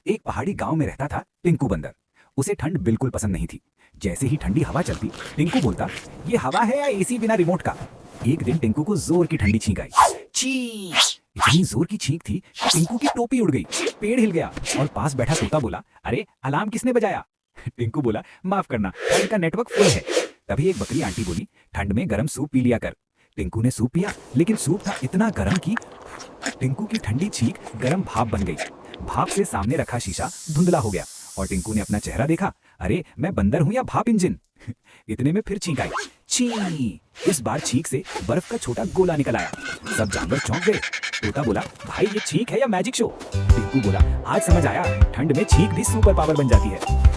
एक पहाड़ी गांव में रहता था टिंकू बंदर। उसे ठंड बिल्कुल पसंद नहीं थी। जैसे ही ठंडी हवा चलती, टिंकू बोलता, ये हवा है या एसी बिना रिमोट का। एक दिन टिंकू को जोर की ठंडी छींक आई। छी! इतनी जोर की छींक थी कि टिंकू की टोपी उड़ गई, पेड़ हिल गया और पास बैठा तोता बोला, अरे अलार्म किसने बजाया? टिंकू बोला, माफ करना, ठंड का नेटवर्क फुल है। तभी एक बकरी आंटी बोली, ठंड में गर्म सूप पी लिया कर। टिंकू ने सूप पिया, लेकिन सूप था इतना गर्म कि टिंकू की ठंडी छींक गर्म भाप बन गई। भाप से सामने रखा शीशा धुंधला हो गया और टिंकू ने अपना चेहरा देखा। अरे मैं बंदर हूं या भाप इंजन? इतने में फिर छींक आई। छी! इस बार छींक से बर्फ का छोटा गोला निकल आया। सब जानवर चौंक गए। तोता बोला, भाई ये छींक है या मैजिक शो? टिंकू बोला, आज समझ आया, ठंड में छींक भी सुपर पावर बन जाती है।